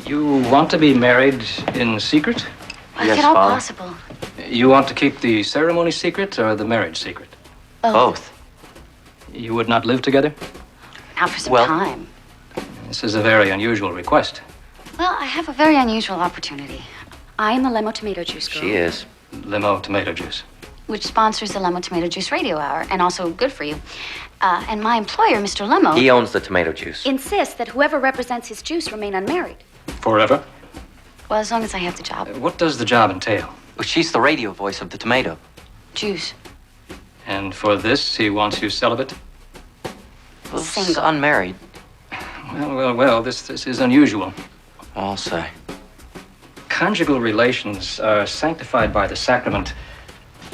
You want to be married in secret? Yes, If at all Father. possible. You want to keep the ceremony secret or the marriage secret? Both. You would not live together? Not for some Well- time. This is a very unusual request. Well, I have a very unusual opportunity. I am a Lemo Tomato Juice girl. She is. Limo tomato juice. Which sponsors the Lemo Tomato Juice Radio Hour, and also good for you. And my employer, Mr. Lemo, He owns the tomato juice. insists that whoever represents his juice remain unmarried. Forever? Well, as long as I have the job. What does the job entail? Well, she's the radio voice of the tomato. Juice. And for this, he wants you celibate? Well, Single. unmarried. Well, this is unusual. I'll say. Conjugal relations are sanctified by the sacrament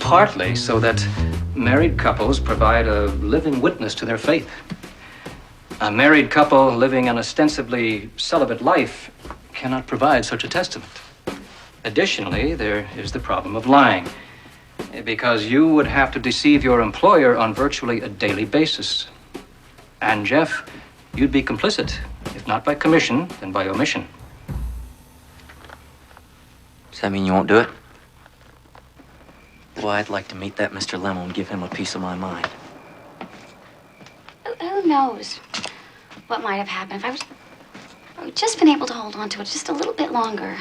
partly so that married couples provide a living witness to their faith. A married couple living an ostensibly celibate life cannot provide such a testament. Additionally, there is the problem of lying, because you would have to deceive your employer on virtually a daily basis. And Jeff, you'd be complicit, if not by commission, then by omission. Does that mean you won't do it? Well, I'd like to meet that Mr. Lemo and give him a piece of my mind. Who knows what might have happened if I would just been able to hold on to it just a little bit longer.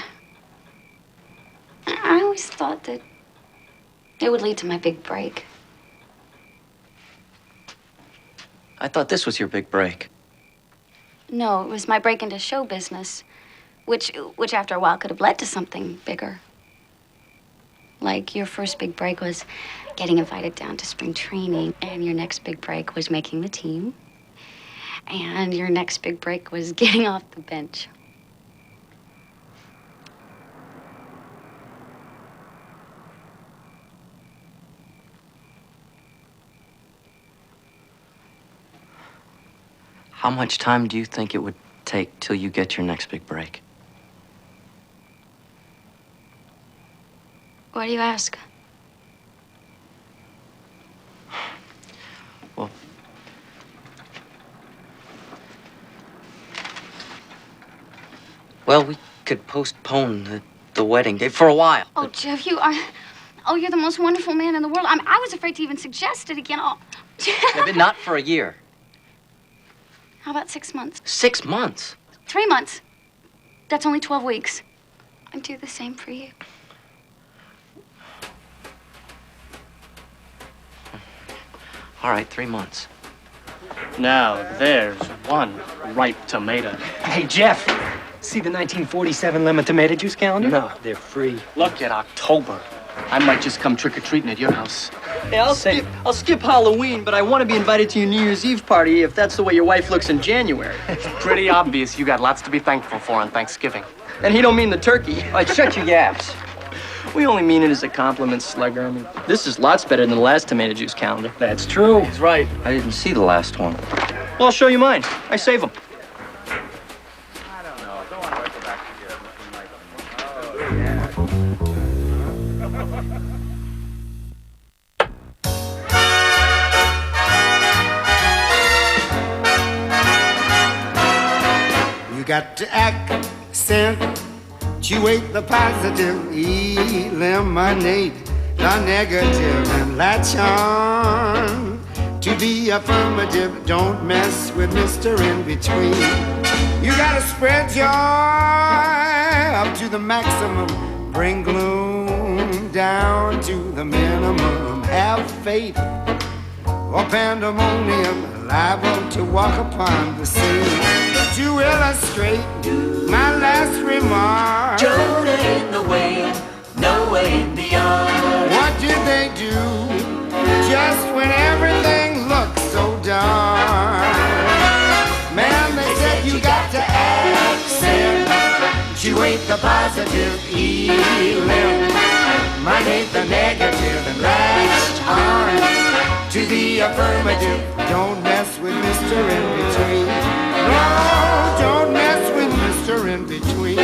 I always thought that it would lead to my big break. I thought this was your big break. No, it was my break into show business, which after a while could have led to something bigger. Like your first big break was getting invited down to spring training, and your next big break was making the team, and your next big break was getting off the bench. How much time do you think it would take till you get your next big break? Why do you ask? Well, we could postpone the wedding day for a while. Oh, Jeff, you're the most wonderful man in the world. I was afraid to even suggest it again. Oh, Jeff. Yeah, but not for a year. How about 6 months? 6 months? 3 months. That's only 12 weeks. I'd do the same for you. All right, 3 months. Now, there's one ripe tomato. Hey, Jeff, see the 1947 lemon tomato juice calendar? No. They're free. Look at October. I might just come trick-or-treating at your house. Hey, I'll skip Halloween, but I want to be invited to your New Year's Eve party if that's the way your wife looks in January. Pretty obvious you got lots to be thankful for on Thanksgiving. And he don't mean the turkey. All right, shut your yaps. We only mean it as a compliment, Slugger. I mean, this is lots better than the last tomato juice calendar. That's true. He's right. I didn't see the last one. Well, I'll show you mine. I save them. You got to accentuate the positive, eliminate the negative, and latch on to the affirmative. Don't mess with Mr. In Between. You gotta spread joy up to the maximum, bring gloom down to the minimum. Have faith or pandemonium, liable to walk upon the scene. To illustrate my last remark, Jonah in the whale, Noah in the ark. what did they do just when everything looked so dark? Man, they said you got to accentuate the positive, eliminate the negative, and latch on to the affirmative. Don't mess with Mr. In Between. No, don't mess with Mr. In Between.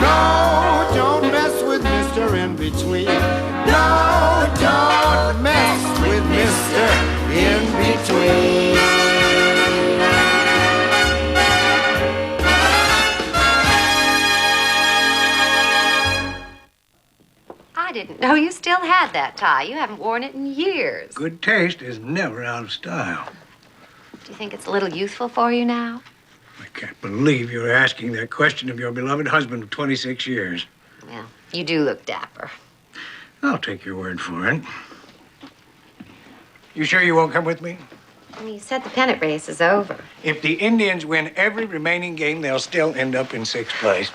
No, don't mess with Mr. In Between. No, don't mess with Mr. In Between. didn't know you still had that tie. You haven't worn it in years. Good taste is never out of style. Do you think it's a little youthful for you now? I can't believe you're asking that question of your beloved husband of 26 years. Well, you do look dapper. I'll take your word for it. You sure you won't come with me? You said the pennant race is over. If the Indians win every remaining game, they'll still end up in 6th place.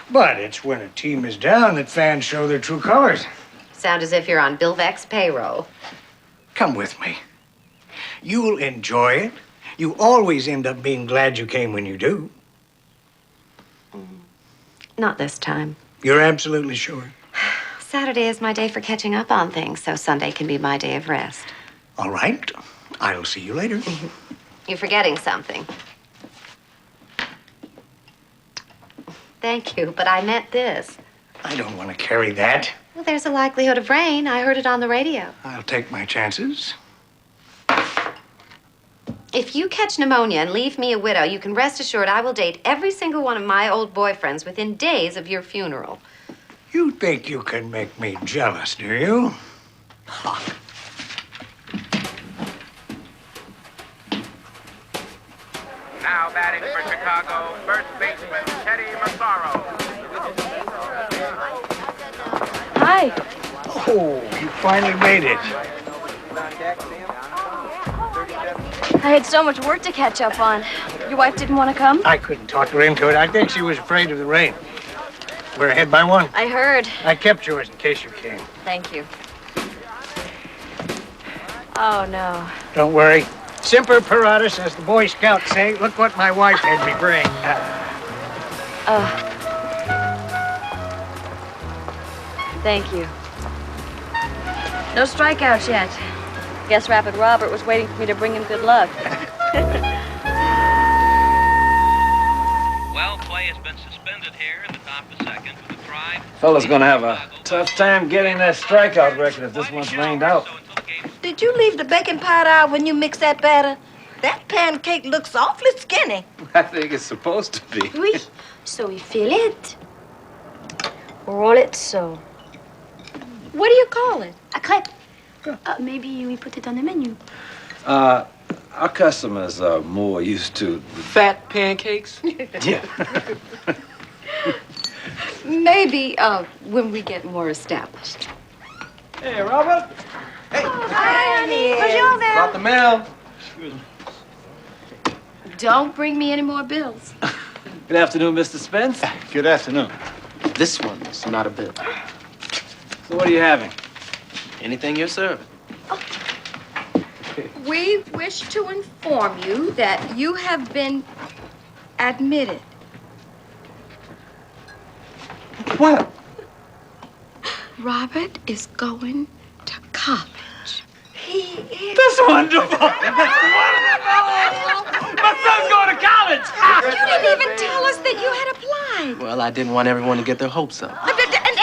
But it's when a team is down that fans show their true colors. Sound as if you're on Bill Veck's payroll. Come with me. You'll enjoy it. You always end up being glad you came when you do. Not this time. You're absolutely sure? Saturday is my day for catching up on things, so Sunday can be my day of rest. All right. I'll see you later. You're forgetting something. Thank you, but I meant this. I don't want to carry that. Well, there's a likelihood of rain. I heard it on the radio. I'll take my chances. If you catch pneumonia and leave me a widow, you can rest assured I will date every single one of my old boyfriends within days of your funeral. You think you can make me jealous, do you? Now batting for Chicago, first baseman Teddy Massaro. Hi. Oh, you finally made it. I had so much work to catch up on. Your wife didn't want to come? I couldn't talk her into it. I think she was afraid of the rain. We're ahead by 1. I heard. I kept yours in case you came. Thank you. Oh, no. Don't worry. Semper paratus, as the Boy Scouts say. Look what my wife had me bring. Thank you. No strikeouts yet. Guess Rapid Robert was waiting for me to bring him good luck. Well, play has been suspended here in the top of the second with a try. Fella's gonna have a tough time getting that strikeout record if this one's rained out. Did you leave the baking powder out when you mixed that batter? That pancake looks awfully skinny. I think it's supposed to be. Oui. So we fill it. Roll it so. What do you call it? A crepe. Maybe we put it on the menu. Our customers are more used to Fat pancakes? Yeah. Maybe when we get more established. Hey, Robert. Hi, honey. Bonjour there. Got the mail. Don't bring me any more bills. Good afternoon, Mr. Spence. Good afternoon. This one's not a bill. So what are you having? Anything you're serving. We wish to inform you that you have been admitted. What? Robert is going to college. He is. That's wonderful. That's wonderful. My son's going to college. You didn't even tell us that you had applied. Well, I didn't want everyone to get their hopes up.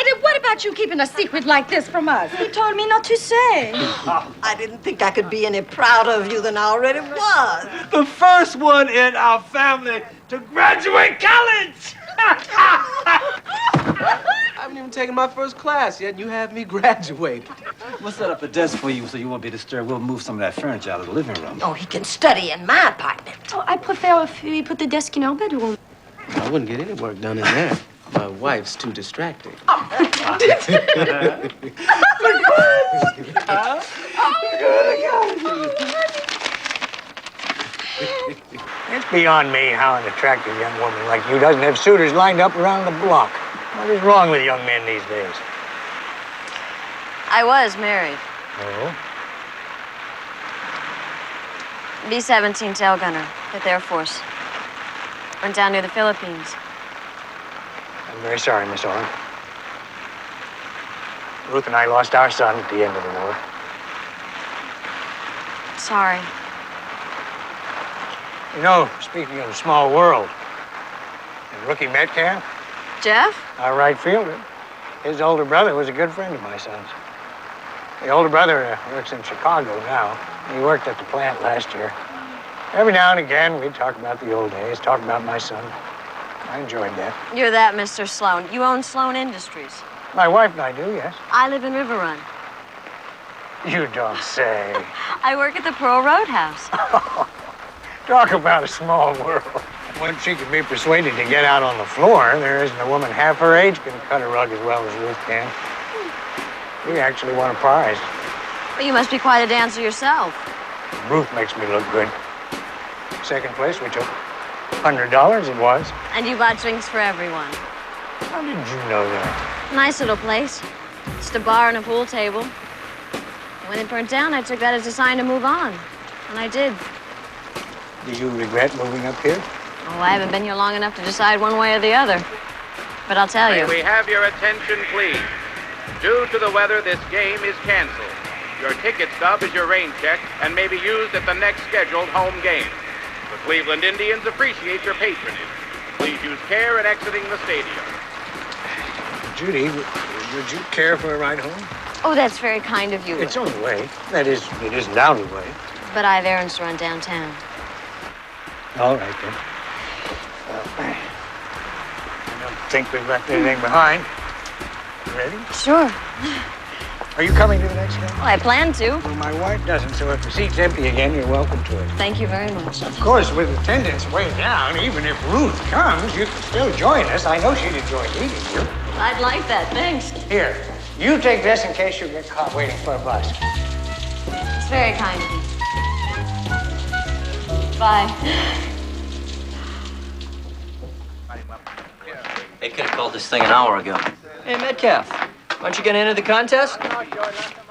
And what about you keeping a secret like this from us? He told me not to say. I didn't think I could be any prouder of you than I already was. The first one in our family to graduate college. I haven't even taken my first class yet, and you have me graduate. We'll set up a desk for you so you won't be disturbed. We'll move some of that furniture out of the living room. Oh, he can study in my apartment. Oh, I prefer if we put the desk in our bedroom. I wouldn't get any work done in there. My wife's too distracting. It's beyond me how an attractive young woman like you doesn't have suitors lined up around the block. What is wrong with young men these days? I was married. Oh? B-17 tail gunner at the Air Force. Went down near the Philippines. I'm very sorry, Miss Orr. Ruth and I lost our son at the end of the war. Sorry. You know, speaking of a small world, in Rookie Metcalf, Jeff? our right fielder, his older brother was a good friend of my son's. The older brother works in Chicago now. He worked at the plant last year. Every now and again, we'd talk about the old days, talk about my son. I enjoyed that. You're that, Mr. Sloan. You own Sloan Industries. My wife and I do, yes. I live in River Run. You don't say. I work at the Pearl Roadhouse. Talk about a small world. Once she can be persuaded to get out on the floor, there isn't a woman half her age can cut a rug as well as Ruth can. We actually won a prize. But you must be quite a dancer yourself. Ruth makes me look good. Second place we took. $100 it was. And you bought drinks for everyone. How did you know that? Nice little place. Just a bar and a pool table. When it burnt down, I took that as a sign to move on. And I did. Do you regret moving up here? Oh, I haven't been here long enough to decide one way or the other. But I'll tell you. May we have your attention, please? Due to the weather, this game is canceled. Your ticket stub is your rain check and may be used at the next scheduled home game. The Cleveland Indians appreciate your patronage. Please use care in exiting the stadium. Judy, would you care for a ride home? Oh, that's very kind of you. It's on the way. That is, it isn't out of the way. But I have errands to run downtown. All right, then. I don't think we've left anything behind. Ready? Sure. Are you coming to the next game? Well, I plan to. Well, my wife doesn't, so if the seat's empty again, you're welcome to it. Thank you very much. Of course, with attendance way down, even if Ruth comes, you can still join us. I know she'd enjoy meeting you. I'd like that, thanks. Here, you take this in case you get caught waiting for a bus. It's very kind of you. Bye. They could have called this thing an hour ago. Hey, Metcalf, aren't you gonna enter the contest?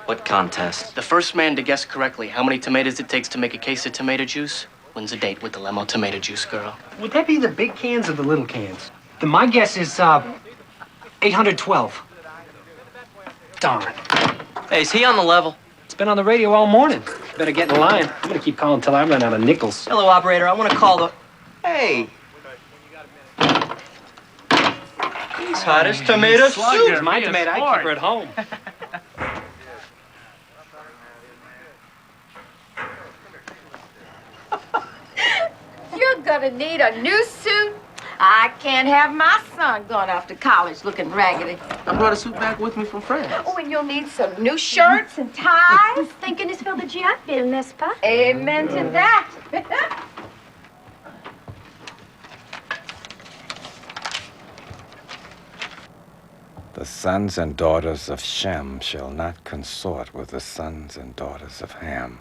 What contest? The first man to guess correctly how many tomatoes it takes to make a case of tomato juice wins a date with the Lemo tomato juice girl. Would that be the big cans or the little cans? Then my guess is 812. Darn. Hey, is he on the level? It's been on the radio all morning. Better get in line. I'm gonna keep calling until I run out of nickels. Hello, operator. I want to call the... Hey. He's hot as tomato soup. It's my tomato. I keep her at home. You're gonna need a new suit. I can't have my son going off to college looking raggedy. I brought a suit back with me from France. Oh, and you'll need some new shirts and ties. Thank goodness for the GI Bill, n'est-ce pas? Amen to that. The sons and daughters of Shem shall not consort with the sons and daughters of Ham.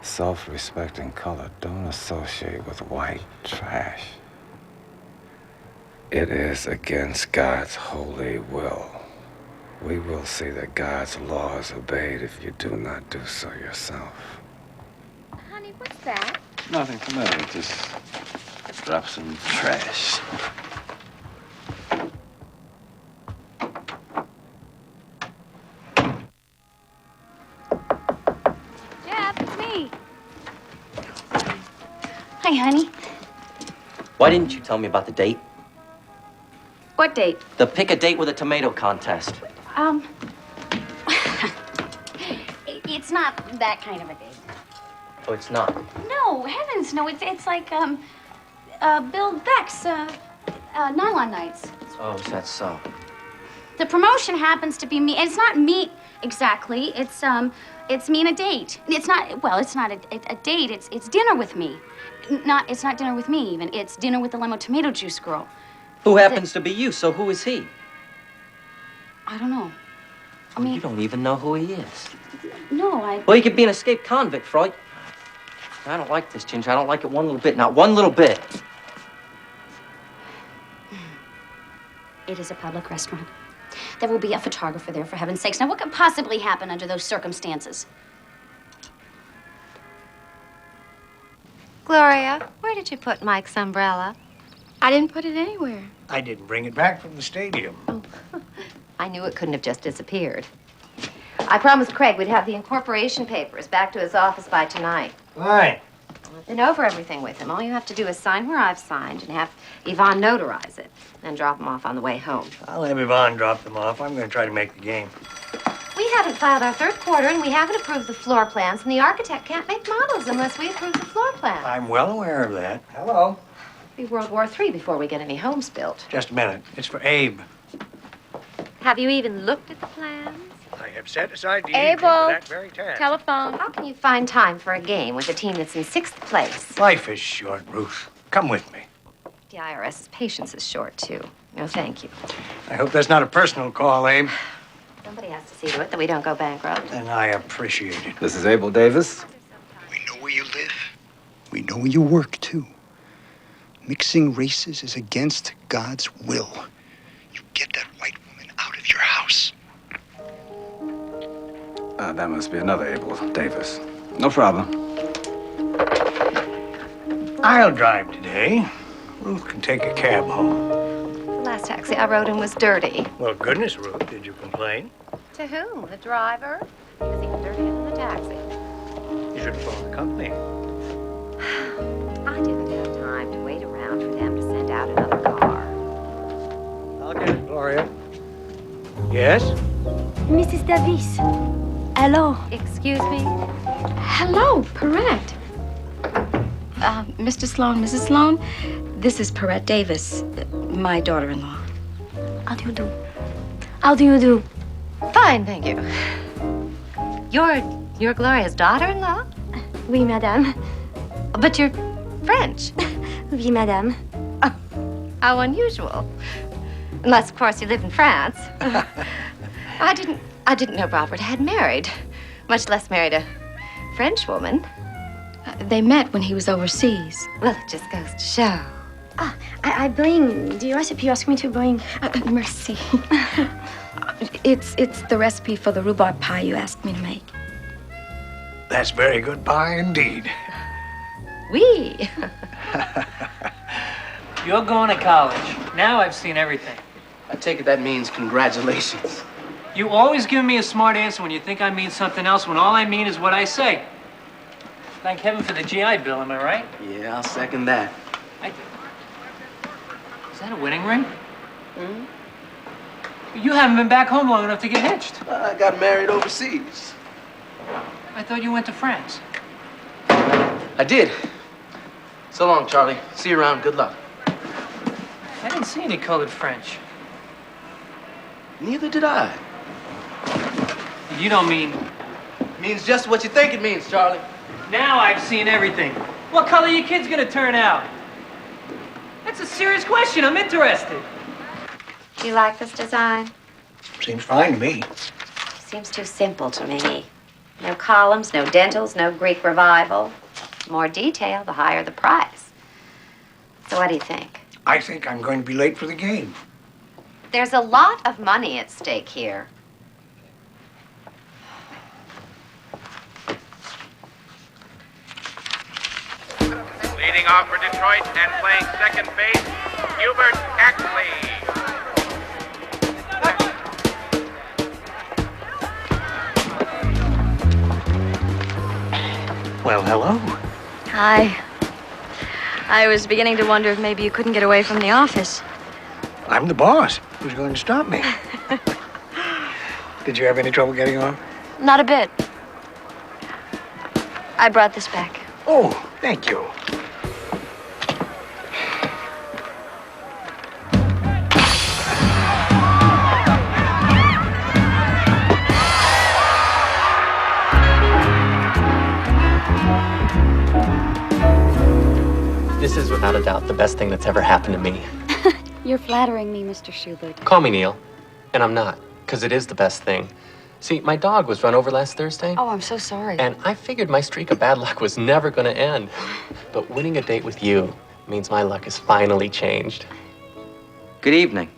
Self-respecting color don't associate with white trash. It is against God's holy will. We will see that God's law is obeyed if you do not do so yourself. Honey, what's that? Nothing the matter, just drop some trash. Jeff, it's me. Hi, honey. Why didn't you tell me about the date? What date? The pick a date with a tomato contest. It's not that kind of a date. Oh, it's not. No, heavens, no. It's like Bill Beck's Nylon Nights. Oh, is that so? The promotion happens to be me. And it's not me exactly. It's me and a date. It's not. Well, it's not a date. It's dinner with me. It's not dinner with me even. It's dinner with the Lemo tomato juice girl. Who happens to be you, so who is he? I don't know. I You mean, don't even know who he is. no, I. Well, he could be an escaped convict, Freud. I don't like this, Ginger. I don't like it one little bit. Not one little bit. It is a public restaurant. There will be a photographer there, for heaven's sakes. Now, what could possibly happen under those circumstances? Gloria, where did you put Mike's umbrella? I didn't put it anywhere. I didn't bring it back from the stadium. I knew it couldn't have just disappeared. I promised Craig we'd have the incorporation papers back to his office by tonight. Fine. I've been over everything with him. All you have to do is sign where I've signed and have Yvonne notarize it, then drop him off on the way home. I'll have Yvonne drop them off. I'm going to try to make the game. We haven't filed our third quarter, and we haven't approved the floor plans, and the architect can't make models unless we approve the floor plan. I'm well aware of that. Hello. It'll be World War III before we get any homes built. Just a minute. It's for Abe. Have you even looked at the plans? I have set aside the evening for Abel, that very task. telephone. How can you find time for a game with a team that's in 6th place? Life is short, Ruth. Come with me. The IRS's patience is short, too. No, thank you. I hope that's not a personal call, Abe. Somebody has to see to it that we don't go bankrupt. And I appreciate it. This is Abel Davis. We know where you live. We know where you work, too. Mixing races is against God's will. You get that white woman out of your house. That must be another Abel Davis. No problem. I'll drive today. Ruth can take a cab home. The last taxi I rode in was dirty. Well, goodness, Ruth, did you complain? To whom? The driver? He was even dirtier than the taxi. You should phone the company. I didn't have time to wait around for them to send out another car. I'll get it, Gloria. Yes? Mrs. Davis. Hello. Excuse me? Hello, Perrette. Mr. Sloan, Mrs. Sloan, this is Perrette Davis, my daughter-in-law. How do you do? How do you do? Fine, thank you. You're Gloria's daughter-in-law? Oui, madame. But you're French. Oui, madame. Oh, how unusual. Unless, of course, you live in France. I didn't know Robert had married, much less married a French woman. They met when he was overseas. Well, it just goes to show. I bring the recipe you asked me to bring. Merci. It's the recipe for the rhubarb pie you asked me to make. That's very good pie indeed. Oui. You're going to college. Now I've seen everything. I take it that means congratulations. You always give me a smart answer when you think I mean something else, when all I mean is what I say. Thank heaven for the GI Bill, am I right? Yeah, I'll second that. Is that a wedding ring? You haven't been back home long enough to get hitched. I got married overseas. I thought you went to France. I did. So long, Charlie. See you around. Good luck. I didn't see any colored French. Neither did I. You don't mean... Means just what you think it means, Charlie. Now I've seen everything. What color your kid's gonna turn out? That's a serious question. I'm interested. Do you like this design? Seems fine to me. Seems too simple to me. No columns, no dentils, no Greek revival. More detail, the higher the price. So what do you think? I think I'm going to be late for the game. There's a lot of money at stake here. Leading off for Detroit and playing second base, Hubert Axley. Well, hello. Hi. I was beginning to wonder if maybe you couldn't get away from the office. I'm the boss. Who's going to stop me? Did you have any trouble getting off? Not a bit. I brought this back. Oh, thank you. This is without a doubt the best thing that's ever happened to me. You're flattering me, Mr. Schubert. Call me Neil, and I'm not, because it is the best thing. See, my dog was run over last Thursday, Oh, I'm so sorry. and I figured my streak of bad luck was never going to end. But winning a date with you means my luck has finally changed. Good evening.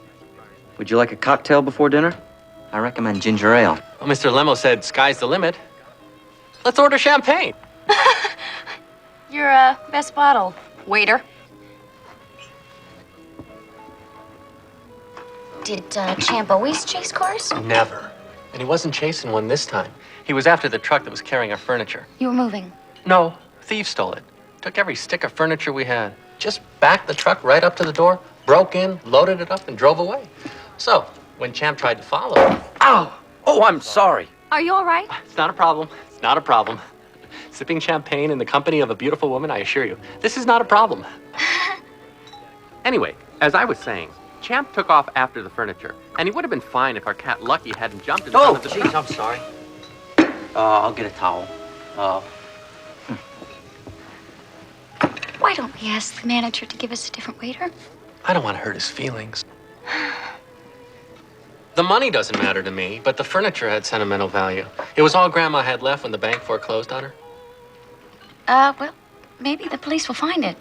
Would you like a cocktail before dinner? I recommend ginger ale. Well, Mr. Lemo said sky's the limit. Let's order champagne. Your best bottle, waiter. Did Champ always chase cars? Never. And he wasn't chasing one this time. He was after the truck that was carrying our furniture. You were moving. No, thieves stole it. Took every stick of furniture we had. Just backed the truck right up to the door, broke in, loaded it up, and drove away. So, when Champ tried to follow... Ow! Oh, I'm sorry. Are you all right? It's not a problem. It's not a problem. Sipping champagne in the company of a beautiful woman, I assure you, this is not a problem. Anyway, as I was saying, Champ took off after the furniture, and he would have been fine if our cat Lucky hadn't jumped in front Oh, of the... jeez, I'm sorry. I'll get a towel. Why don't we ask the manager to give us a different waiter? I don't want to hurt his feelings. The money doesn't matter to me, but the furniture had sentimental value. It was all Grandma had left when the bank foreclosed on her. Well, maybe the police will find it.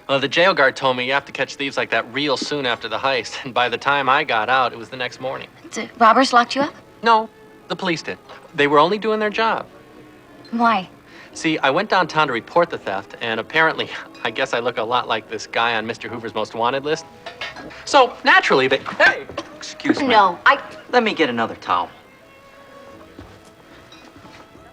Well, the jail guard told me you have to catch thieves like that real soon after the heist, and by the time I got out, it was the next morning. The robbers locked you up? No, the police did. They were only doing their job. Why? See, I went downtown to report the theft, and apparently, I guess I look a lot like this guy on Mr. Hoover's Most Wanted list. So, naturally, they... Hey! Excuse me. No, Let me get another towel.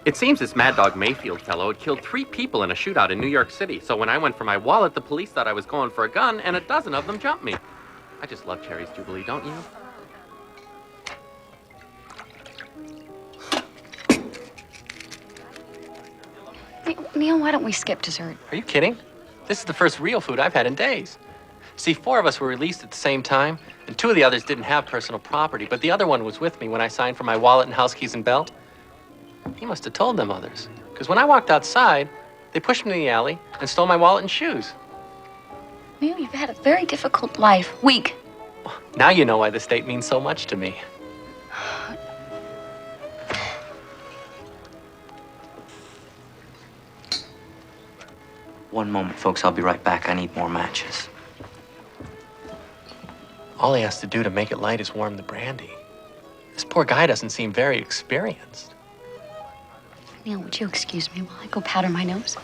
It seems this Mad Dog Mayfield fellow had killed 3 people in a shootout in New York City, so when I went for my wallet, the police thought I was going for a gun, and a dozen of them jumped me. I just love Cherry's Jubilee, don't you? Neil, why don't we skip dessert? Are you kidding? This is the first real food I've had in days. See, 4 of us were released at the same time, and 2 of the others didn't have personal property, but the other one was with me when I signed for my wallet and house keys and belt. He must have told them others, because when I walked outside, they pushed me in the alley and stole my wallet and shoes. Neil, you've had a very difficult life. Week. Now you know why the state means so much to me. One moment, folks. I'll be right back. I need more matches. All he has to do to make it light is warm the brandy. This poor guy doesn't seem very experienced. Neil, would you excuse me while I go powder my nose?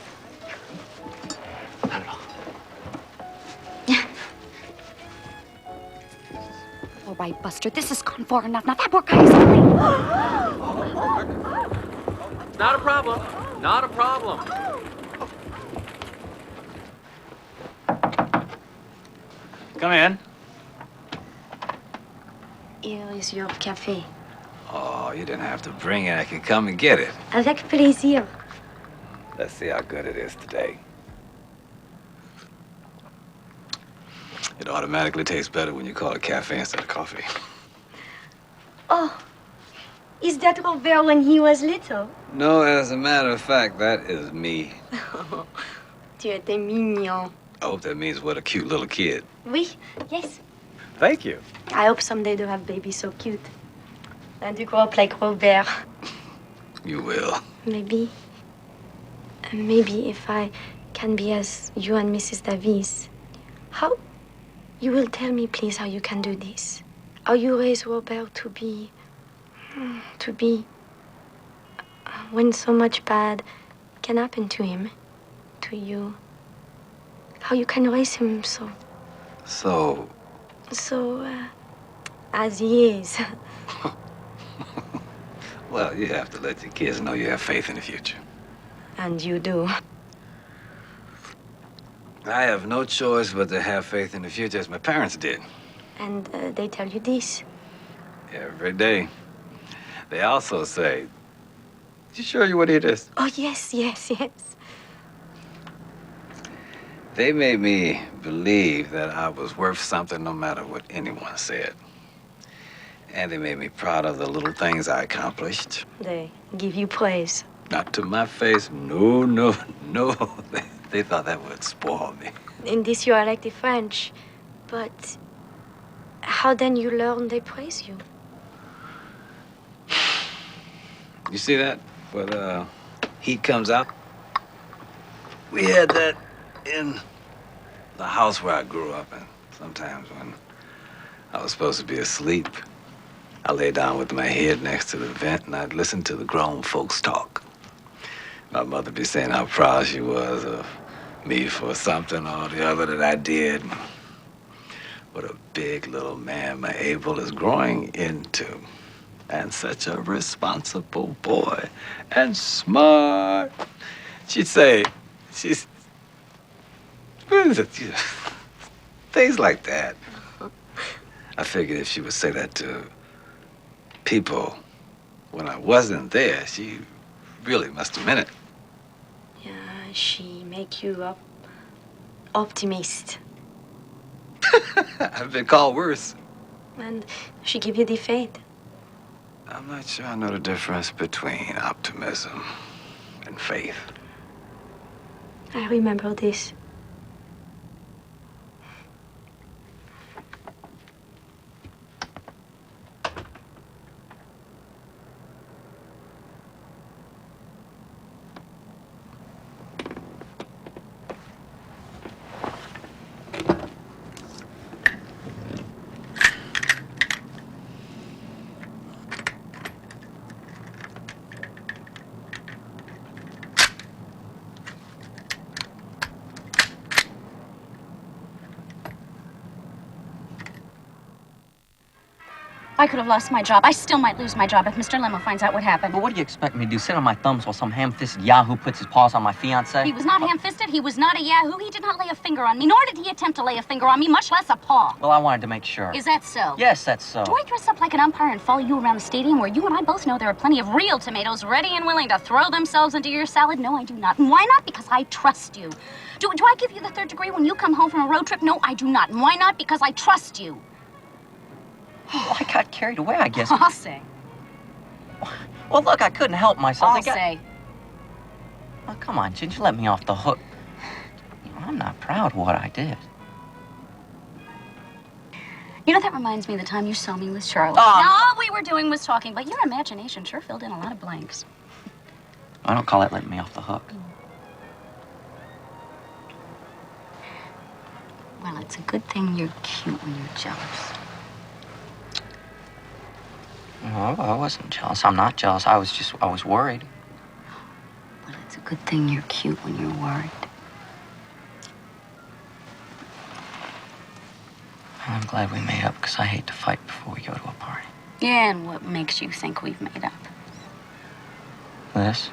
Not at all. All right, Buster, this has gone far enough. Now that poor guy is only... Not a problem. Not a problem. Come in. Here is your café. Oh, you didn't have to bring it. I can come and get it. Avec plaisir. Let's see how good it is today. It automatically tastes better when you call it cafe instead of coffee. Oh, is that Robert when he was little? No, as a matter of fact, that is me. Tu étais mignon. I hope that means what a cute little kid. Oui, yes. Thank you. I hope someday to have babies so cute. And to grow up like Robert. You will. Maybe if I can be as you and Mrs. Davies. How? You will tell me, please, how you can do this. How you raise Robert to be, when so much bad can happen to him, to you. How you can raise him so, as he is. Well, you have to let your kids know you have faith in the future. And you do. I have no choice but to have faith in the future as my parents did. And they tell you this. Every day. They also say, you sure you want to hear this? Oh, yes, yes, yes. They made me believe that I was worth something no matter what anyone said. And they made me proud of the little things I accomplished. They give you praise. Not to my face. No, no, no. They thought that would spoil me. In this you are like the French. But how then you learn they praise you? You see that? When heat comes out? We had that in the house where I grew up. And sometimes when I was supposed to be asleep, I lay down with my head next to the vent and I'd listen to the grown folks talk. My mother'd be saying how proud she was of me for something or the other that I did. What a big little man my Abel is growing into. And such a responsible boy. And smart. She'd say, things like that. I figured if she would say that to people when I wasn't there, she really must have meant it. Yeah, she make you optimist. I've been called worse. And she give you the faith. I'm not sure I know the difference between optimism and faith. I remember this. I could have lost my job. I still might lose my job if Mr. Limo finds out what happened. But what do you expect me to do? Sit on my thumbs while some ham-fisted yahoo puts his paws on my fiancée? He was not ham-fisted. He was not a yahoo. He did not lay a finger on me, nor did he attempt to lay a finger on me, much less a paw. Well, I wanted to make sure. Is that so? Yes, that's so. Do I dress up like an umpire and follow you around the stadium where you and I both know there are plenty of real tomatoes ready and willing to throw themselves into your salad? No, I do not. And why not? Because I trust you. Do I give you the third degree when you come home from a road trip? No, I do not. And why not? Because I trust you. Well, I got carried away, I guess. I'll say. Well, look, I couldn't help myself. I'll say. Oh, come on, Ginger, let me off the hook. You know, I'm not proud of what I did. You know, that reminds me of the time you saw me with Charlie. Oh. Now, all we were doing was talking, but your imagination sure filled in a lot of blanks. I don't call that letting me off the hook. Well, it's a good thing you're cute when you're jealous. No, I wasn't jealous. I'm not jealous. I was worried. Well, it's a good thing you're cute when you're worried. I'm glad we made up because I hate to fight before we go to a party. Yeah, and what makes you think we've made up? This?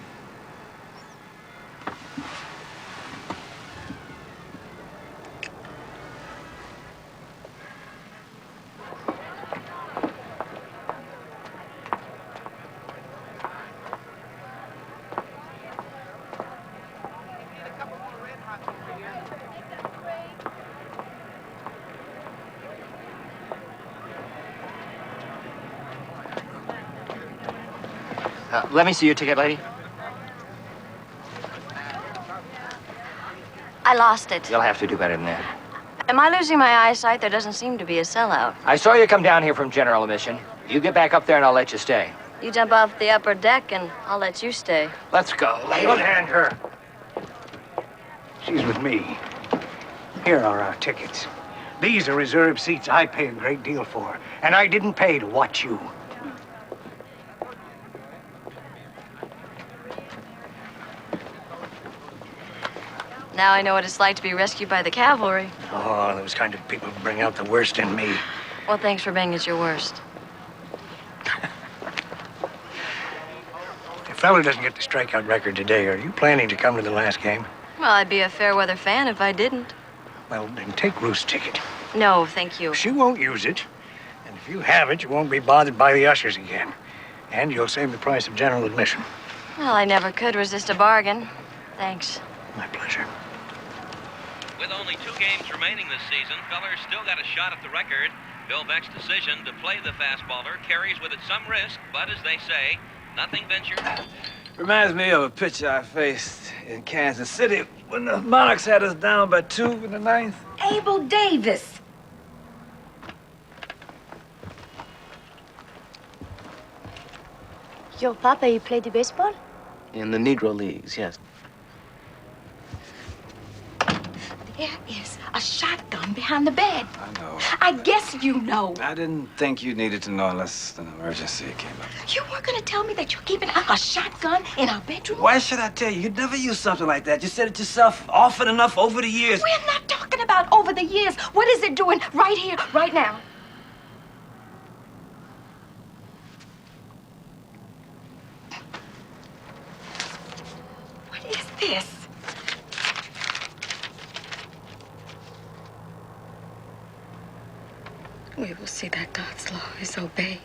Let me see your ticket, lady. I lost it. You'll have to do better than that. Am I losing my eyesight? There doesn't seem to be a sellout. I saw you come down here from general admission. You get back up there and I'll let you stay. You jump off the upper deck and I'll let you stay. Let's go, lady. Unhand her. She's with me. Here are our tickets. These are reserved seats I pay a great deal for, and I didn't pay to watch you. Now I know what it's like to be rescued by the cavalry. Oh, those kind of people bring out the worst in me. Well, thanks for being at your worst. If fella doesn't get the strikeout record today, are you planning to come to the last game? Well, I'd be a fair weather fan if I didn't. Well, then take Ruth's ticket. No, thank you. She won't use it. And if you have it, you won't be bothered by the ushers again. And you'll save the price of general admission. Well, I never could resist a bargain. Thanks. My pleasure. With only 2 games remaining this season, Feller's still got a shot at the record. Bill Beck's decision to play the fastballer carries with it some risk, but as they say, nothing ventured. Reminds me of a pitch I faced in Kansas City when the Monarchs had us down by 2 in the 9th. Abel Davis. Your papa, you play the baseball? In the Negro Leagues, yes. There is a shotgun behind the bed. I know. I guess you know. I didn't think you needed to know unless an emergency came up. You weren't gonna tell me that you're keeping a shotgun in our bedroom? Why should I tell you? You'd never use something like that. You said it yourself often enough over the years. We're not talking about over the years. What is it doing right here, right now? What is this? We will see that God's law is obeyed.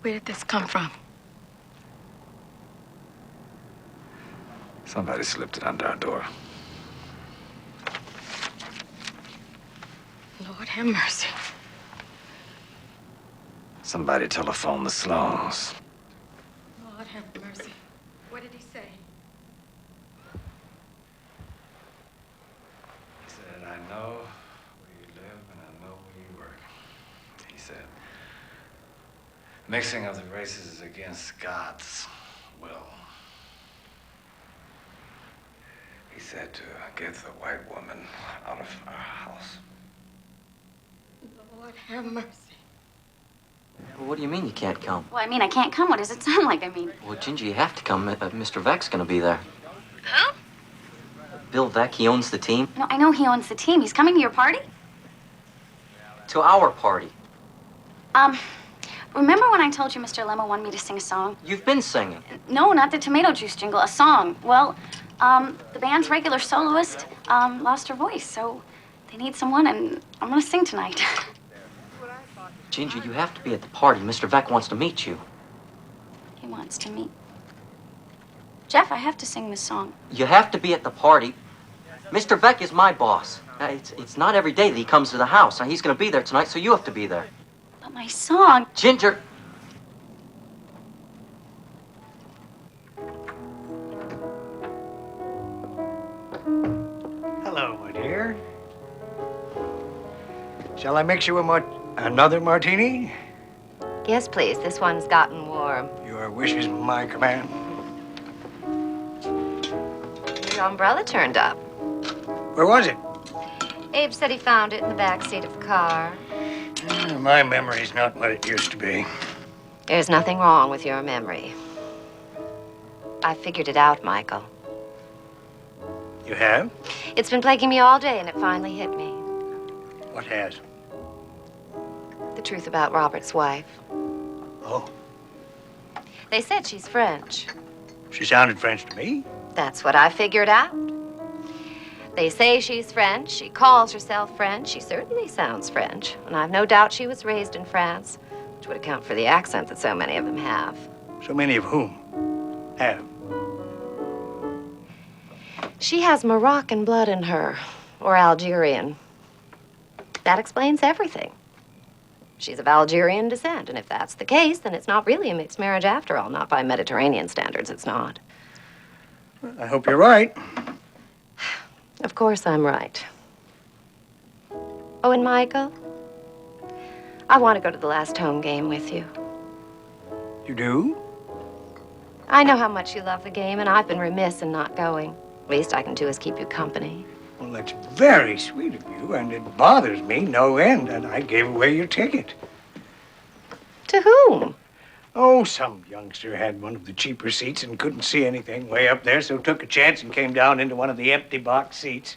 Where did this come from? Somebody slipped it under our door. Lord have mercy. Somebody telephone the Sloans. Lord have mercy. What did he say? He said, I know where you live and I know where you work. He said, mixing of the races is against God's will. He said to get the white woman out of our house. Lord have mercy. Well, what do you mean you can't come? Well, I mean, I can't come. What does it sound like? I mean... Well, Ginger, you have to come. Mr. Veck's gonna be there. Who? Bill Veck, he owns the team. No, I know he owns the team. He's coming to your party? To our party. Remember when I told you Mr. Lemma wanted me to sing a song? You've been singing. No, not the tomato juice jingle, a song. Well, the band's regular soloist lost her voice, so they need someone, and I'm gonna sing tonight. Ginger, you have to be at the party. Mr. Veck wants to meet you. He wants to meet. Jeff, I have to sing this song. You have to be at the party. Mr. Veck is my boss. It's not every day that he comes to the house. Now, he's gonna be there tonight, so you have to be there. But my song... Ginger! Hello, my dear. Shall I mix you another martini? Yes, please. This one's gotten warm. Your wish is my command. Your umbrella turned up. Where was it? Abe said he found it in the back seat of the car. My memory's not what it used to be. There's nothing wrong with your memory. I figured it out, Michael. You have? It's been plaguing me all day, and it finally hit me. What has? The truth about Robert's wife. Oh, They said she's French. she sounded French to me. That's what I figured out. They say she's French. She calls herself French. She certainly sounds French. And I've no doubt she was raised in France, which would account for the accent that so many of them have. So many of whom have? She has Moroccan blood in her, or Algerian. That explains everything. She's of Algerian descent, and if that's the case, then it's not really a mixed marriage after all. Not by Mediterranean standards, it's not. I hope you're right. Of course I'm right. Oh, and Michael, I want to go to the last home game with you. You do? I know how much you love the game, and I've been remiss in not going. Least I can do is keep you company. Well, that's very sweet of you, and it bothers me no end that I gave away your ticket. To whom? Oh, some youngster had one of the cheaper seats and couldn't see anything way up there, so took a chance and came down into one of the empty box seats.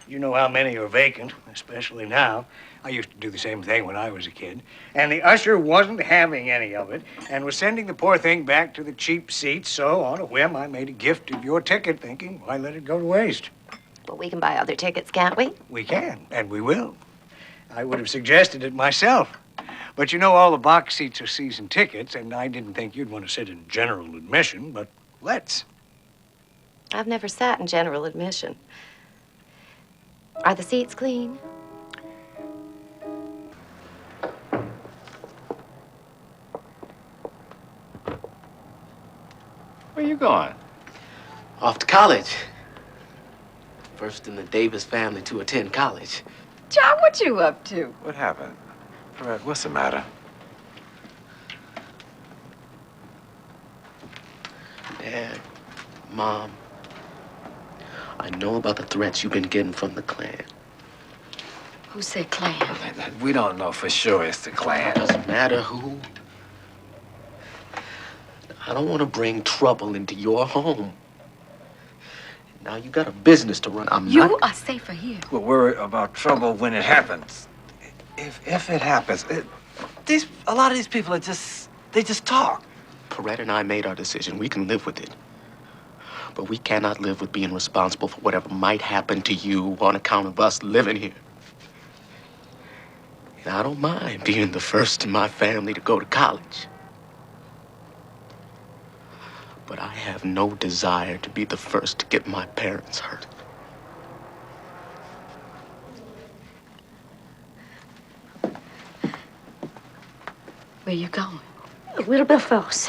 You know how many are vacant, especially now. I used to do the same thing when I was a kid. And the usher wasn't having any of it and was sending the poor thing back to the cheap seats, so on a whim I made a gift of your ticket, thinking, why let it go to waste? But we can buy other tickets, can't we? We can, and we will. I would have suggested it myself. But you know all the box seats are season tickets, and I didn't think you'd want to sit in general admission, but let's. I've never sat in general admission. Are the seats clean? Where you going? Off to college. First in the Davis family to attend college. John, what you up to? What happened? Fred, what's the matter? Dad, Mom, I know about the threats you've been getting from the Klan. Who said Klan? We don't know for sure it's the Klan. It doesn't matter who. I don't want to bring trouble into your home. Now you got a business to run. You are safer here. We're worried about trouble when it happens. If it happens, a lot of these people they just talk. Coretta and I made our decision. We can live with it. But we cannot live with being responsible for whatever might happen to you on account of us living here. And I don't mind being the first in my family to go to college. But I have no desire to be the first to get my parents hurt. Where you going? Wilberforce.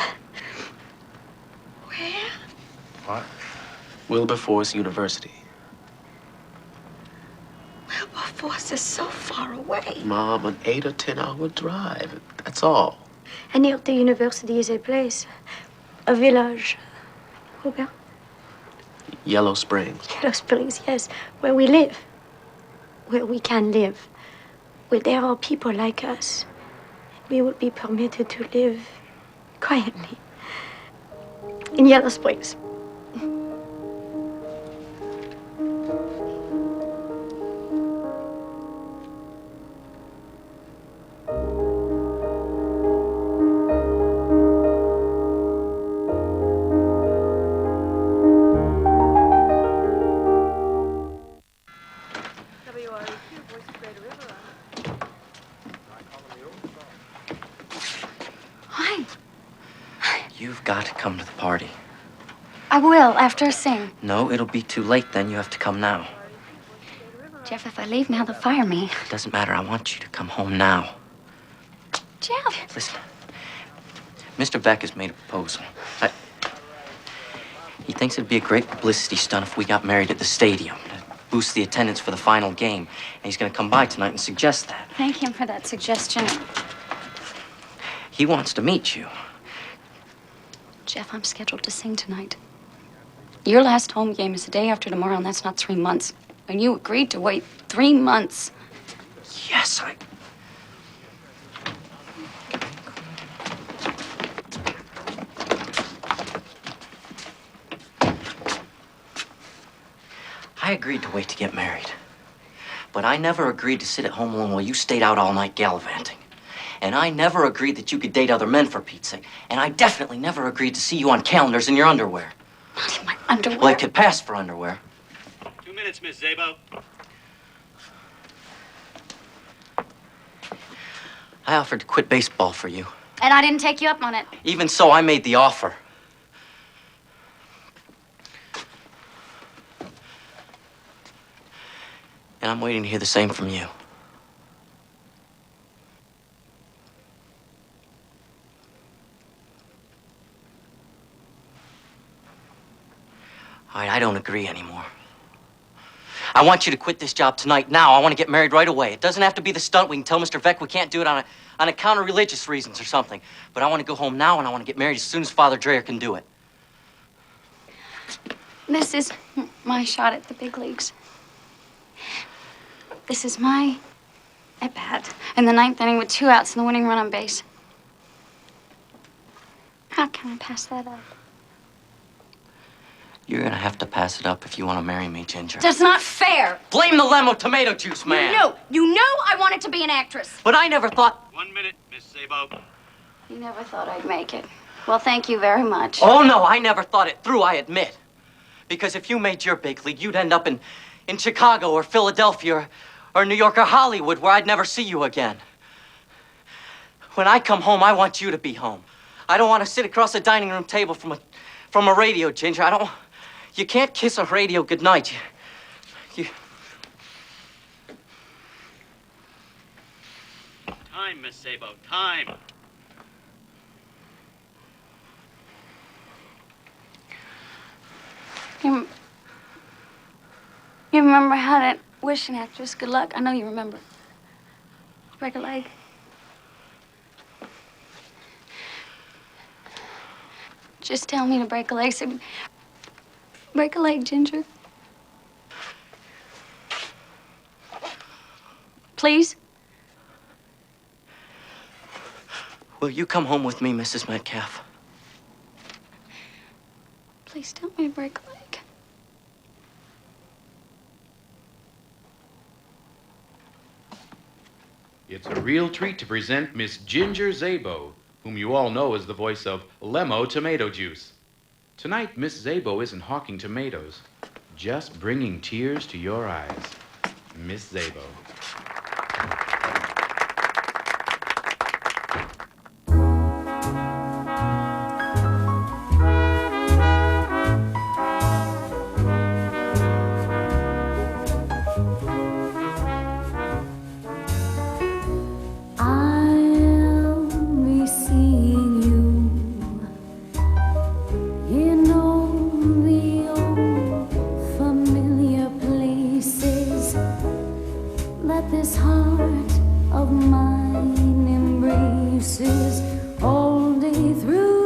What? Wilberforce University. Wilberforce is so far away. Mom, an 8 or 10 hour drive. That's all. And near the university is a place, a village. Robert? Yellow Springs. Yellow Springs, yes, where we live. Where we can live. Where there are people like us. We would be permitted to live quietly. In Yellow Springs. You've got to come to the party. I will, after I sing. No, it'll be too late then. You have to come now. Jeff, if I leave now, they'll fire me. It doesn't matter. I want you to come home now. Jeff! Listen, Mr. Beck has made a proposal. He thinks it'd be a great publicity stunt if we got married at the stadium to boost the attendance for the final game. And he's going to come by tonight and suggest that. Thank him for that suggestion. He wants to meet you. Jeff, I'm scheduled to sing tonight. Your last home game is the day after tomorrow, and that's not 3 months. And you agreed to wait 3 months. Yes, I agreed to wait to get married. But I never agreed to sit at home alone while you stayed out all night gallivanting. And I never agreed that you could date other men, for Pete's sake. And I definitely never agreed to see you on calendars in your underwear. Not in my underwear. Well, it could pass for underwear. 2 minutes, Miss Zabo. I offered to quit baseball for you. And I didn't take you up on it. Even so, I made the offer. And I'm waiting to hear the same from you. All right, I don't agree anymore. I want you to quit this job tonight, now. I want to get married right away. It doesn't have to be the stunt. We can tell Mr. Veck we can't do it on account of religious reasons or something. But I want to go home now, and I want to get married as soon as Father Dreyer can do it. This is my shot at the big leagues. This is my at-bat in the 9th inning with 2 outs and the winning run on base. How can I pass that up? You're gonna have to pass it up if you want to marry me, Ginger. That's not fair. Blame the lemo tomato juice, man. You know I wanted to be an actress. But I never thought... 1 minute, Miss Zabo. You never thought I'd make it. Well, thank you very much. Oh, no, I never thought it through, I admit. Because if you made your big league, you'd end up in Chicago or Philadelphia or New York or Hollywood, where I'd never see you again. When I come home, I want you to be home. I don't want to sit across the dining room table from a radio, Ginger. You can't kiss a radio goodnight. Time, Miss Zabo, time. You remember how to wish an actress good luck? I know you remember. Break a leg. Just tell me to break a leg. Say, break a leg, Ginger. Please? Will you come home with me, Mrs. Metcalf? Please tell me to break a leg. It's a real treat to present Miss Ginger Zabo, whom you all know as the voice of Lemo Tomato Juice. Tonight, Miss Zabo isn't hawking tomatoes, just bringing tears to your eyes. Miss Zabo. I'll be Let this heart of mine embraces all day through.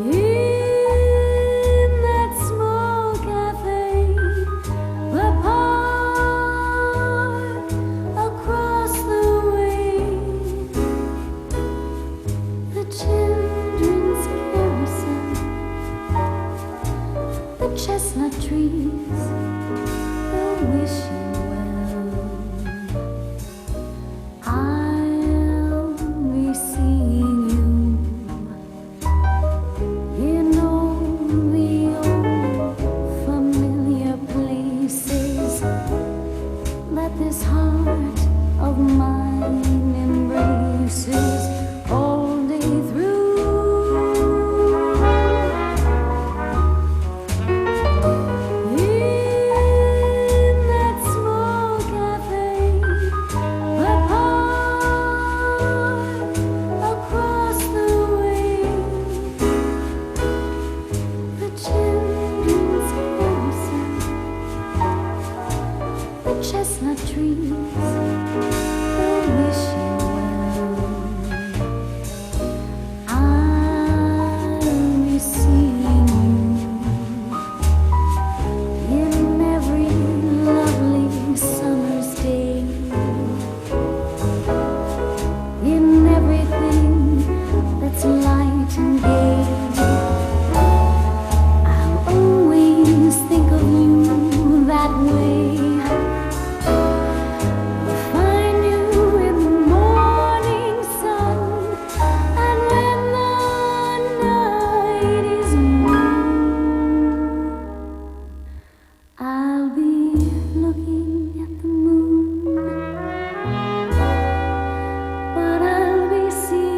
In that small cafe, the park across the way, the children's carousel, the chestnut trees, the wishing well. I'll be seeing you in all the old familiar places. Let this heart of mine embraces all day through. In that small cafe, the park across the way, the children's carousel, the chestnut trees, the wishing well. I'll be seeing you in every lovely summer's day, in everything that's light and gay. I'll always think of you that way. Find you in the morning sun, and when the night is new, I'll be looking at the moon, but I'll be seeing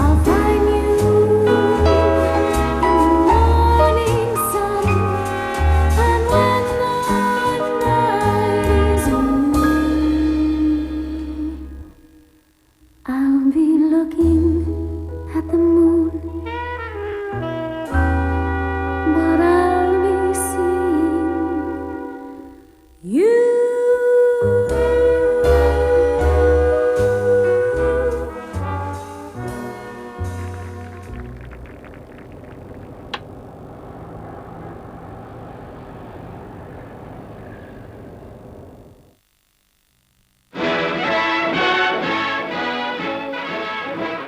I'll find you in the morning sun, and when the night is new, I'll be looking at the moon, but I'll be seeing you.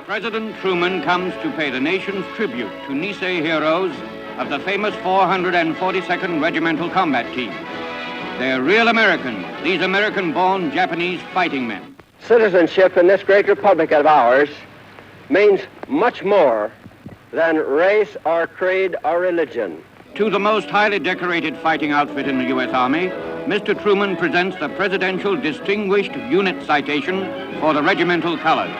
President Truman comes to pay the nation's tribute to Nisei heroes of the famous 442nd Regimental Combat Team. They're real Americans, these American-born Japanese fighting men. Citizenship in this great republic of ours means much more than race or creed or religion. To the most highly decorated fighting outfit in the U.S. Army, Mr. Truman presents the Presidential Distinguished Unit Citation for the regimental colors.